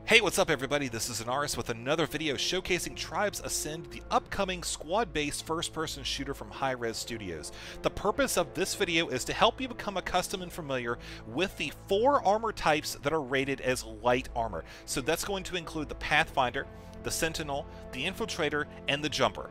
Hey, what's up everybody? This is Anaris with another video showcasing Tribes Ascend, the upcoming squad-based first-person shooter from Hi-Rez Studios. The purpose of this video is to help you become accustomed and familiar with the 4 armor types that are rated as light armor. So that's going to include the Pathfinder, the Sentinel, the Infiltrator, and the Jumper.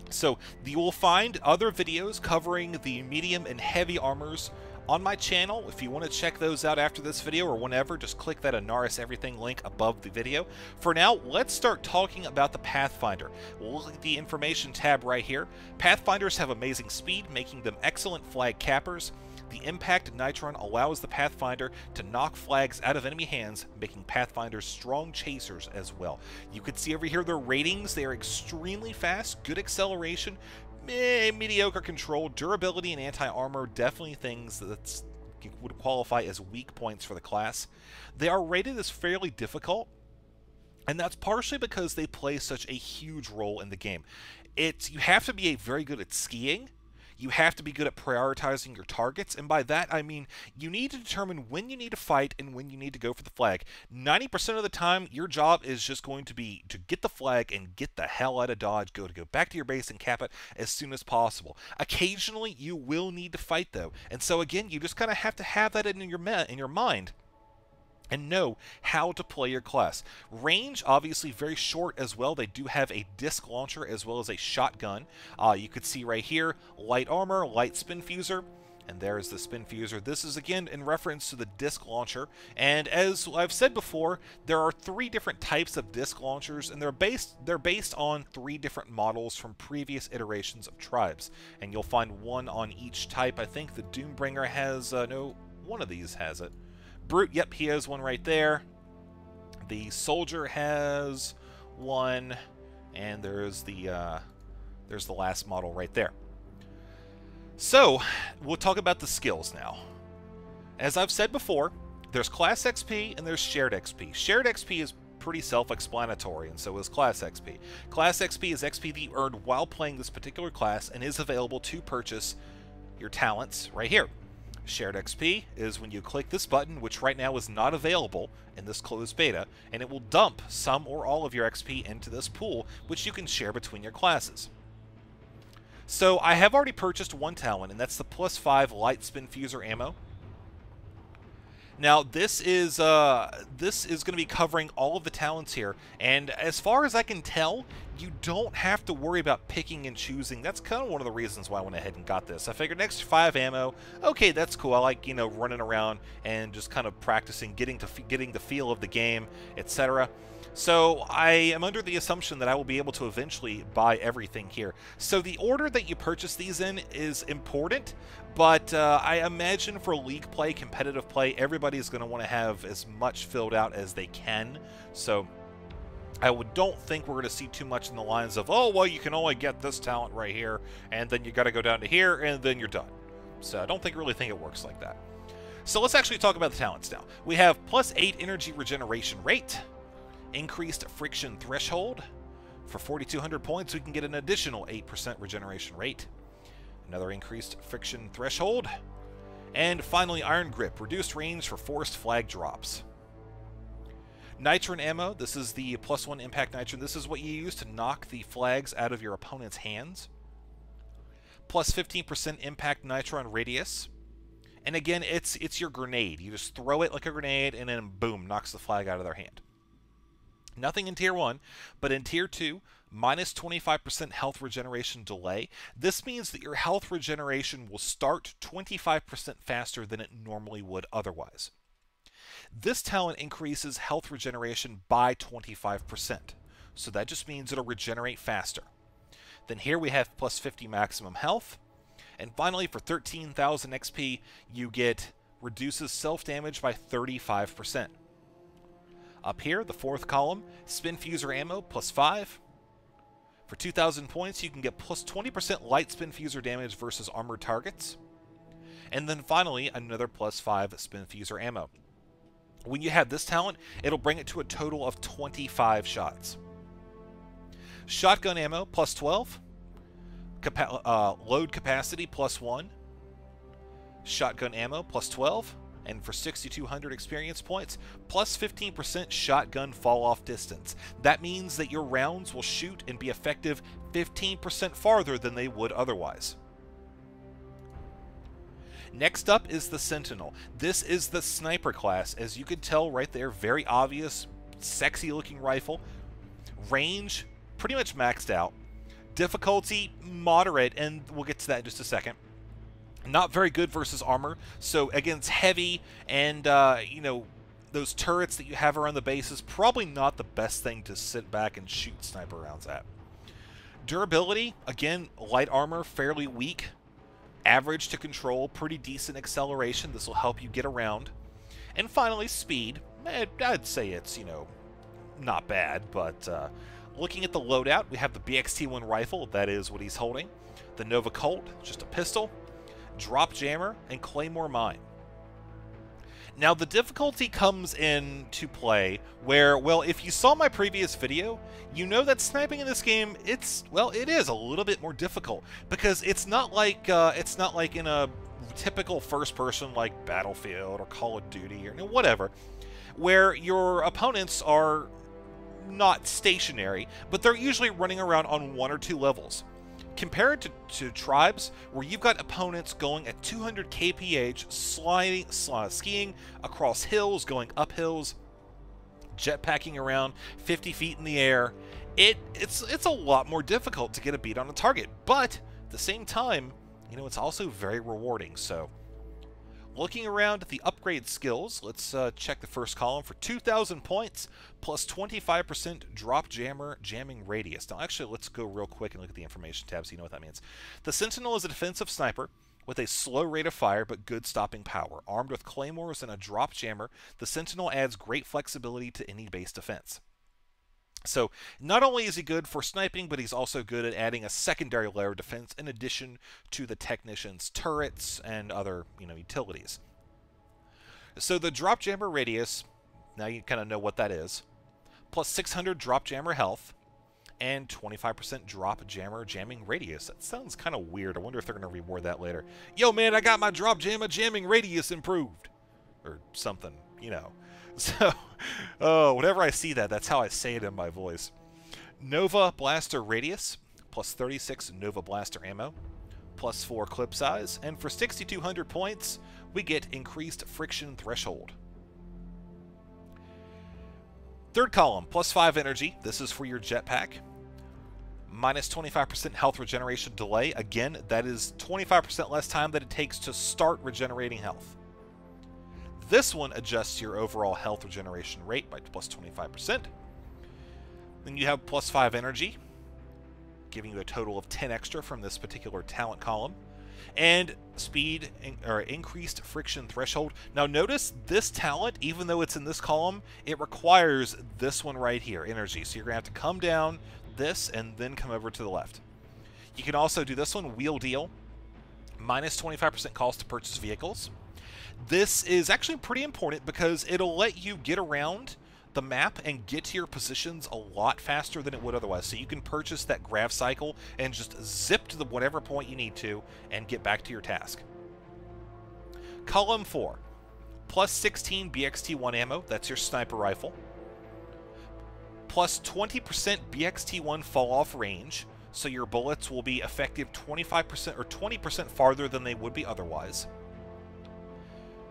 So you will find other videos covering the medium and heavy armors on my channel. If you want to check those out after this video or whenever, just click that Anaris Everything link above the video. For now, let's start talking about the Pathfinder. We'll look at the information tab right here. Pathfinders have amazing speed, making them excellent flag cappers. The Impact Nitron allows the Pathfinder to knock flags out of enemy hands, making Pathfinders strong chasers as well. You can see over here their ratings. They are extremely fast, good acceleration, mediocre control, durability, and anti-armor, definitely things that would qualify as weak points for the class. They are rated as fairly difficult, and that's partially because they play such a huge role in the game. You have to be very good at skiing. You have to be good at prioritizing your targets, and by that I mean you need to determine when you need to fight and when you need to go for the flag. 90% of the time, your job is just going to be to get the flag and get the hell out of Dodge, go back to your base and cap it as soon as possible. Occasionally, you will need to fight, though, and so again, you just kind of have to have that in your mind and know how to play your class. Range, obviously very short as well. They do have a disc launcher as well as a shotgun. You could see right here, light armor, light spin fuser, and there's the spin fuser. This is again in reference to the disc launcher, and as I've said before, there are 3 different types of disc launchers, and they're based on 3 different models from previous iterations of Tribes, and you'll find one on each type. I think the Doombringer has, no, one of these has it. Brute, yep, he has one right there. The Soldier has one, and there's the last model right there. So, we'll talk about the skills now. As I've said before, there's Class XP and there's Shared XP. Shared XP is pretty self-explanatory, and so is Class XP. Class XP is XP that you earned while playing this particular class and is available to purchase your talents right here. Shared XP is when you click this button, which right now is not available in this closed beta, and it will dump some or all of your XP into this pool, which you can share between your classes. So I have already purchased one talent, and that's the +5 light spin fuser ammo. Now this is going to be covering all of the talents here, and as far as I can tell, you don't have to worry about picking and choosing. That's kind of one of the reasons why I went ahead and got this. I figured next 5 ammo, okay, that's cool. I like, you know, running around and just kind of practicing, getting the feel of the game, etc. So I am under the assumption that I will be able to eventually buy everything here. So the order that you purchase these in is important, but I imagine for league play, competitive play, everybody's going to want to have as much filled out as they can. So I don't think we're going to see too much in the lines of, oh, well, you can only get this talent right here, and then you got to go down to here, and then you're done. So I don't really think it works like that. So let's actually talk about the talents now. We have +8 energy regeneration rate, increased friction threshold. For 4,200 points, we can get an additional 8% regeneration rate. Another increased friction threshold. And finally, Iron Grip, reduced range for forced flag drops. Nitron ammo, this is the +1 impact nitron. This is what you use to knock the flags out of your opponent's hands. +15% impact nitron radius. And again, it's your grenade. You just throw it like a grenade, and then boom, knocks the flag out of their hand. Nothing in Tier 1, but in Tier 2, -25% health regeneration delay. This means that your health regeneration will start 25% faster than it normally would otherwise. This talent increases health regeneration by 25%, so that just means it'll regenerate faster. Then here we have +50 maximum health, and finally for 13,000 XP, you get reduces self-damage by 35%. Up here, the 4th column, spin fuser ammo +5. For 2,000 points, you can get +20% light spin fuser damage versus armored targets. And then finally, another +5 spin fuser ammo. When you have this talent, it'll bring it to a total of 25 shots. Shotgun ammo +12. Load capacity +1. Shotgun ammo +12. And for 6,200 experience points, plus 15% shotgun fall-off distance. That means that your rounds will shoot and be effective 15% farther than they would otherwise. Next up is the Sentinel. This is the sniper class. As you can tell right there, very obvious, sexy looking rifle. Range, pretty much maxed out. Difficulty, moderate, and we'll get to that in just a second. Not very good versus armor, so against heavy and, you know, those turrets that you have around the base is probably not the best thing to sit back and shoot sniper rounds at. Durability, again, light armor, fairly weak. Average to control, pretty decent acceleration. This will help you get around. And finally, speed. I'd say it's, you know, not bad, but looking at the loadout, we have the BXT-1 rifle. That is what he's holding. The Nova Colt, just a pistol. Drop Jammer, and Claymore Mine. Now, the difficulty comes into play where, well, if you saw my previous video, you know that sniping in this game, it is a little bit more difficult because it's not like in a typical first-person like Battlefield or Call of Duty or whatever, where your opponents are not stationary, but they're usually running around on 1 or 2 levels. Compared to Tribes, where you've got opponents going at 200 kph, skiing across hills, going up hills, jetpacking around 50 feet in the air, it's a lot more difficult to get a beat on a target. But at the same time, you know, it's also very rewarding. So, looking around at the upgrade skills, let's check the first column for 2,000 points, plus 25% drop jammer jamming radius. Now, actually, let's go real quick and look at the information tab so you know what that means. The Sentinel is a defensive sniper with a slow rate of fire but good stopping power. Armed with claymores and a drop jammer, the Sentinel adds great flexibility to any base defense. So, not only is he good for sniping, but he's also good at adding a secondary layer of defense in addition to the Technician's turrets and other, you know, utilities. So the drop jammer radius, now you kind of know what that is, plus 600 drop jammer health, and 25% drop jammer jamming radius. That sounds kind of weird. I wonder if they're going to reward that later. Yo, man, I got my drop jammer jamming radius improved. Or something, you know. So, whenever I see that, that's how I say it in my voice. Nova Blaster Radius, plus 36 Nova Blaster ammo, plus 4 clip size, and for 6,200 points, we get increased friction threshold. Third column, plus 5 energy. This is for your jetpack. Minus 25% health regeneration delay. Again, that is 25% less time that it takes to start regenerating health. This one adjusts your overall health regeneration rate by plus 25%. Then you have plus 5 energy, giving you a total of 10 extra from this particular talent column. And speed, or increased friction threshold. Now notice this talent, even though it's in this column, it requires this one right here, energy. So you're going to have to come down this and then come over to the left. You can also do this one, Wheel Deal, minus 25% cost to purchase vehicles. This is actually pretty important because it'll let you get around the map and get to your positions a lot faster than it would otherwise. So you can purchase that grav cycle and just zip to the whatever point you need to and get back to your task. Column 4, plus 16 BXT-1 ammo, that's your sniper rifle. Plus 20% BXT-1 fall-off range, so your bullets will be effective 25% or 20% farther than they would be otherwise.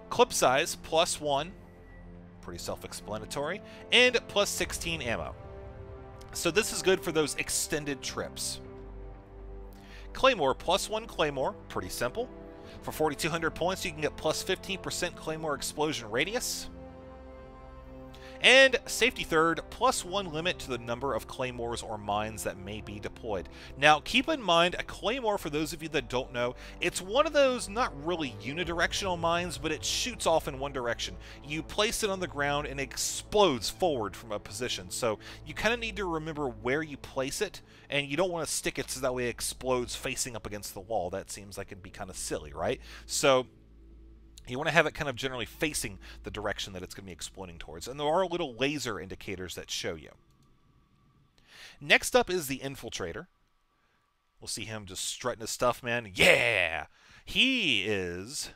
Clip size, plus 1, pretty self-explanatory, and plus 16 ammo. So this is good for those extended trips. Claymore, plus 1 Claymore, pretty simple. For 4,200 points, you can get plus 15% Claymore explosion radius. And safety third, plus 1 limit to the number of claymores or mines that may be deployed. Now, keep in mind, a claymore, for those of you that don't know, it's one of those not really unidirectional mines, but it shoots off in one direction. You place it on the ground and it explodes forward from a position. So you kind of need to remember where you place it, and you don't want to stick it so that way it explodes facing up against the wall. That seems like it'd be kind of silly, right? So you want to have it kind of generally facing the direction that it's going to be exploding towards. And there are little laser indicators that show you. Next up is the Infiltrator. We'll see him just strutting his stuff, man. Yeah! He is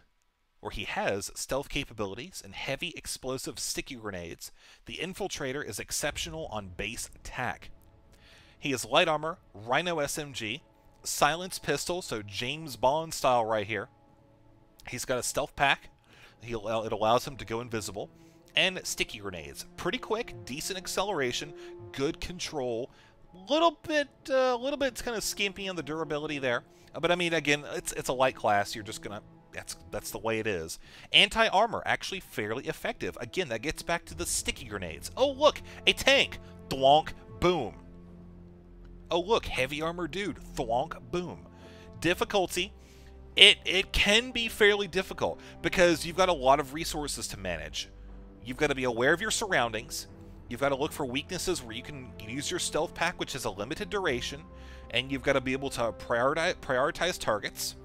where he has stealth capabilities and heavy explosive sticky grenades, the Infiltrator is exceptional on base attack. He has light armor, Rhino SMG, silenced pistol, so James Bond style right here. He's got a stealth pack. It allows him to go invisible. And sticky grenades. Pretty quick, decent acceleration, good control. Little bit kind of skimpy on the durability there. But I mean, again, it's a light class. You're just gonna that's the way it is. Anti-armor, actually fairly effective. Again, that gets back to the sticky grenades. Oh look, a tank. Thwonk, boom. Oh look, heavy armor dude. Thwonk, boom. Difficulty. It can be fairly difficult because you've got a lot of resources to manage. You've got to be aware of your surroundings. You've got to look for weaknesses where you can use your stealth pack, which has a limited duration, and you've got to be able to prioritize targets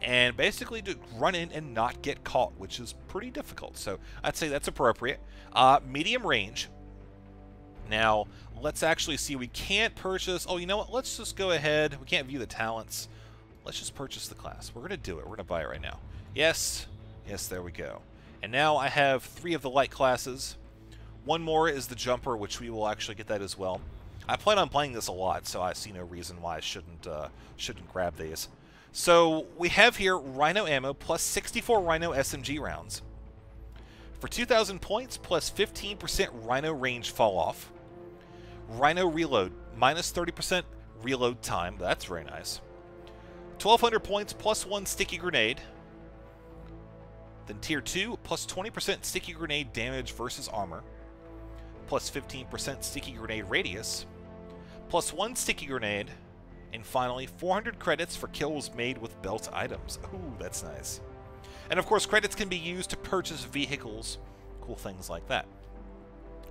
and basically to run in and not get caught, which is pretty difficult. So I'd say that's appropriate. Medium range. Now, let's actually see. We can't purchase... Oh, you know what? Let's just go ahead. We can't view the talents. Let's just purchase the class. We're going to do it. We're going to buy it right now. Yes. Yes, there we go. And now I have 3 of the light classes. One more is the jumper, which we will actually get that as well. I plan on playing this a lot, so I see no reason why I shouldn't grab these. So we have here Rhino ammo plus 64 Rhino SMG rounds. For 2,000 points plus 15% Rhino range fall off. Rhino reload minus 30% reload time. That's very nice. 1,200 points plus 1 sticky grenade. Then Tier 2 plus 20% sticky grenade damage versus armor. Plus 15% sticky grenade radius. Plus 1 sticky grenade. And finally, 400 credits for kills made with belt items. Ooh, that's nice. And of course, credits can be used to purchase vehicles. Cool things like that.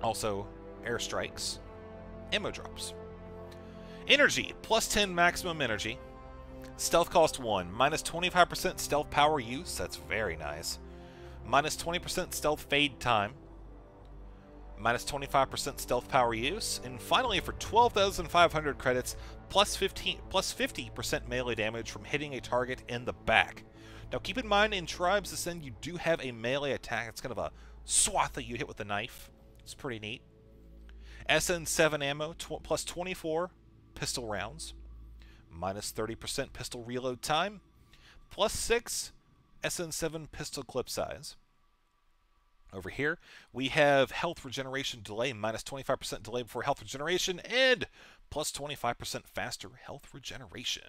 Also, airstrikes. Ammo drops. Energy, plus 10 maximum energy. Stealth cost 1, minus 25% stealth power use. That's very nice. Minus 20% stealth fade time. Minus 25% stealth power use. And finally, for 12,500 credits, plus 50% melee damage from hitting a target in the back. Now keep in mind, in Tribes Ascend, you do have a melee attack. It's kind of a swath that you hit with a knife. It's pretty neat. SN7 ammo, plus 24 pistol rounds. Minus 30% pistol reload time. Plus 6 SN7 pistol clip size. Over here, we have health regeneration delay, minus 25% delay before health regeneration, and plus 25% faster health regeneration.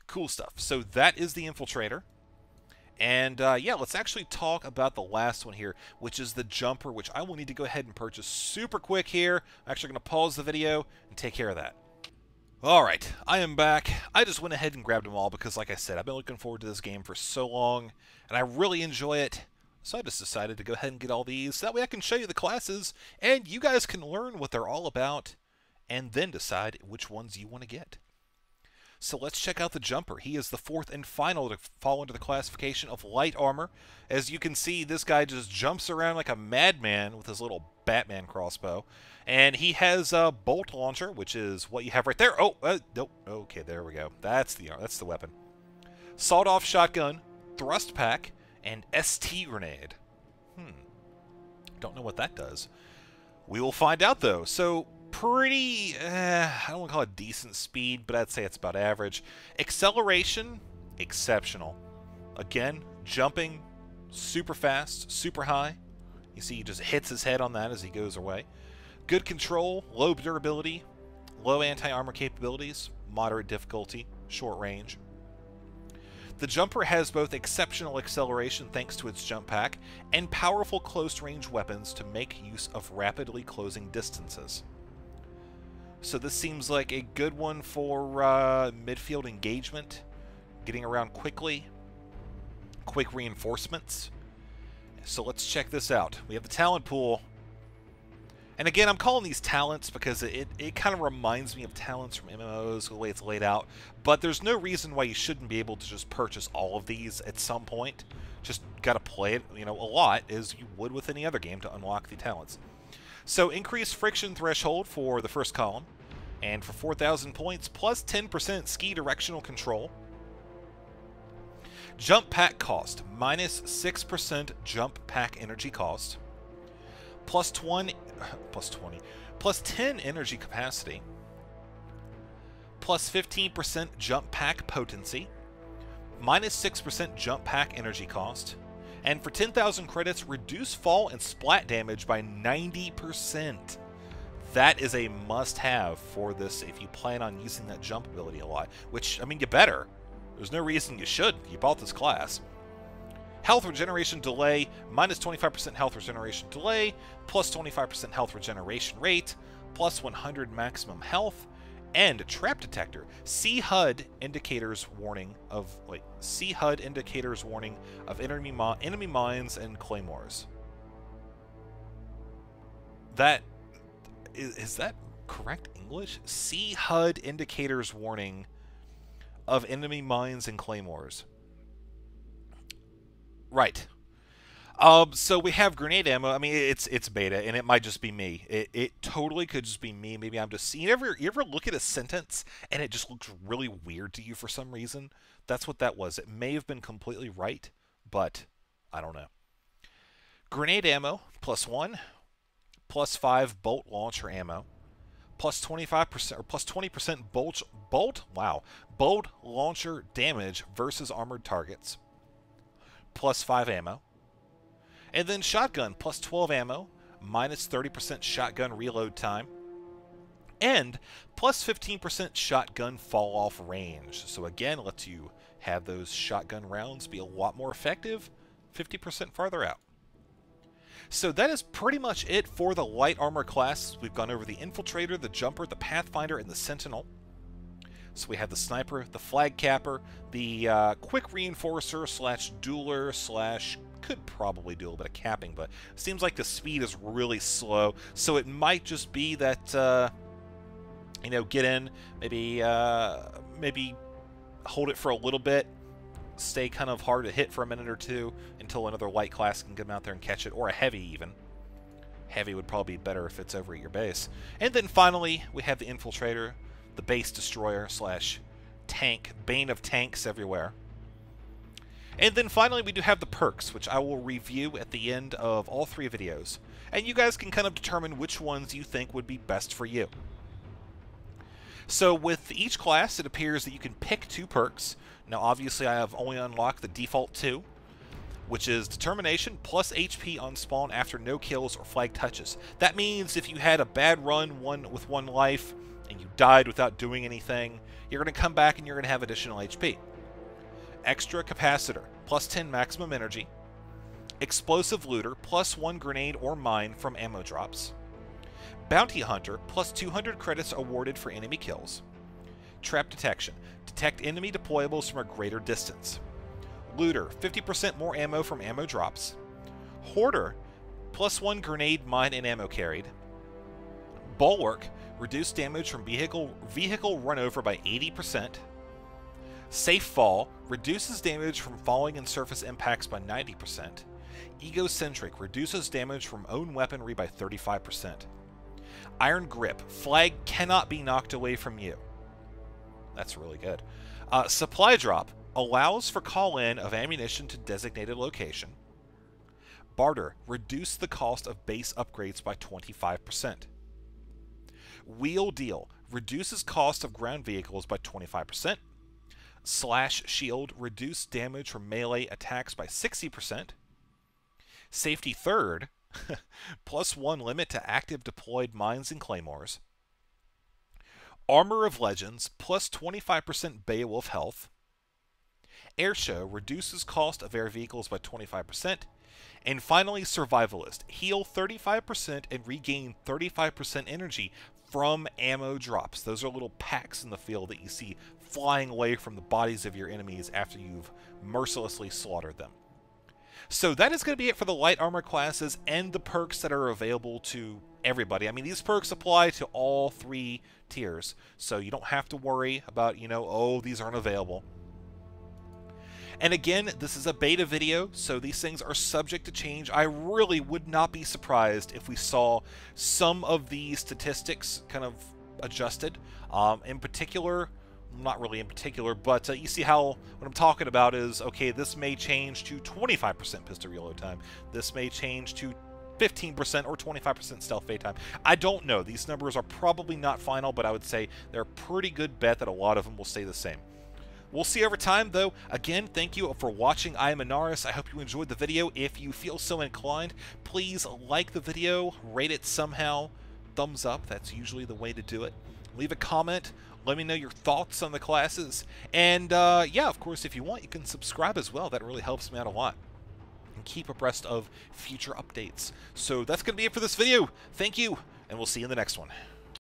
Cool stuff. So that is the Infiltrator. And yeah, let's actually talk about the last one here, which is the Jumper, which I will need to go ahead and purchase super quick here. I'm actually going to pause the video and take care of that. Alright, I am back. I just went ahead and grabbed them all because, like I said, I've been looking forward to this game for so long, and I really enjoy it. So I just decided to go ahead and get all these. That way I can show you the classes, and you guys can learn what they're all about, and then decide which ones you want to get. So let's check out the Jumper. He is the 4th and final to fall into the classification of light armor. As you can see, this guy just jumps around like a madman with his little Batman crossbow. And he has a bolt launcher, which is what you have right there. Oh, nope. Okay, there we go. That's the weapon. Sawed-off shotgun, thrust pack, and ST grenade. Don't know what that does. We will find out, though. So, pretty, I don't want to call it decent speed, but I'd say it's about average. Acceleration, exceptional. Again, jumping, super fast, super high. You see he just hits his head on that as he goes away. Good control, low durability, low anti-armor capabilities, moderate difficulty, short range. The Jumper has both exceptional acceleration thanks to its jump pack, and powerful close-range weapons to make use of rapidly closing distances. So this seems like a good one for midfield engagement, getting around quickly, quick reinforcements. So let's check this out. We have the talent pool. And again, I'm calling these talents because it kind of reminds me of talents from MMOs, the way it's laid out. But there's no reason why you shouldn't be able to just purchase all of these at some point. Just got to play it, a lot, as you would with any other game to unlock the talents. So increased friction threshold for the first column. And for 4,000 points, plus 10% ski directional control. Jump pack cost, minus 6% jump pack energy cost, plus 10 energy capacity, plus 15% jump pack potency, minus 6% jump pack energy cost, and for 10,000 credits, reduce fall and splat damage by 90%. That is a must-have for this if you plan on using that jump ability a lot, which, I mean, you better. There's no reason you should. You bought this class. Health regeneration delay, minus 25% health regeneration delay, plus 25% health regeneration rate, plus 100 maximum health, and trap detector. See HUD indicators warning of enemy mines and claymores. That is that correct English? See HUD indicators warning of enemy mines and claymores. Right. So we have grenade ammo. I mean, it's beta, and it might just be me. It totally could just be me. Maybe I'm just seeing. You ever look at a sentence and it just looks really weird to you for some reason? That's what that was. It may have been completely right, but I don't know. Grenade ammo +1, +5 bolt launcher ammo, plus 25% or plus 20% bolt launcher damage versus armored targets, +5 ammo. And then shotgun, +12 ammo, minus 30% shotgun reload time, and plus 15% shotgun fall off range. So again, lets you have those shotgun rounds be a lot more effective 50% farther out. So that is pretty much it for the light armor classes. We've gone over the Infiltrator, the Jumper, the Pathfinder, and the Sentinel. So we have the Sniper, the Flag Capper, the Quick Reinforcer / Dueler / could probably do a little bit of capping, but it seems like the speed is really slow. So it might just be that, you know, get in, maybe hold it for a little bit, stay kind of hard to hit for a minute or two until another light class can get out there and catch it, or a heavy even. Heavy would probably be better if it's over at your base. And then finally, we have the Infiltrator, the base destroyer / tank, bane of tanks everywhere. And then finally, we do have the perks, which I will review at the end of all 3 videos. And you guys can kind of determine which ones you think would be best for you. So with each class, it appears that you can pick 2 perks. Now, obviously, I have only unlocked the default 2, which is Determination plus HP on spawn after no kills or flag touches. That means if you had a bad run with 1 life and you died without doing anything, you're going to come back and you're going to have additional HP. Extra Capacitor, plus 10 maximum energy. Explosive Looter, plus 1 grenade or mine from ammo drops. Bounty Hunter, plus 200 credits awarded for enemy kills. Trap Detection, detect enemy deployables from a greater distance. Looter, 50% more ammo from ammo drops. Hoarder, plus 1 grenade, mine, and ammo carried. Bulwark, reduced damage from vehicle runover by 80%. Safe Fall, reduces damage from falling and surface impacts by 90%. Egocentric, reduces damage from own weaponry by 35%. Iron Grip, flag cannot be knocked away from you. That's really good. Supply Drop, allows for call-in of ammunition to designated location. Barter, reduce the cost of base upgrades by 25%. Wheel Deal, reduces cost of ground vehicles by 25%. Slash Shield, reduce damage from melee attacks by 60%. Safety Third, plus 1 limit to active deployed mines and claymores. Armor of Legends, plus 25% Beowulf health. Airshow, reduces cost of air vehicles by 25%. And finally, Survivalist, heal 35% and regain 35% energy from ammo drops. Those are little packs in the field that you see flying away from the bodies of your enemies after you've mercilessly slaughtered them. So that is going to be it for the light armor classes and the perks that are available to everybody. I mean, these perks apply to all 3 tiers, so you don't have to worry about, you know, oh, these aren't available. And again, this is a beta video, so these things are subject to change. I really would not be surprised if we saw some of these statistics kind of adjusted. In particular, not really in particular, but you see how what I'm talking about is, okay, this may change to 25% pistol reload time. This may change to 15% or 25% stealth fade time. I don't know. These numbers are probably not final, but I would say they're a pretty good bet that a lot of them will stay the same. We'll see over time, though. Again, thank you for watching. I am Inaris. I hope you enjoyed the video. If you feel so inclined, please like the video, rate it somehow. Thumbs up, that's usually the way to do it. Leave a comment. Let me know your thoughts on the classes. And, yeah, of course, if you want, you can subscribe as well. That really helps me out a lot. And keep abreast of future updates. So that's going to be it for this video. Thank you, and we'll see you in the next one.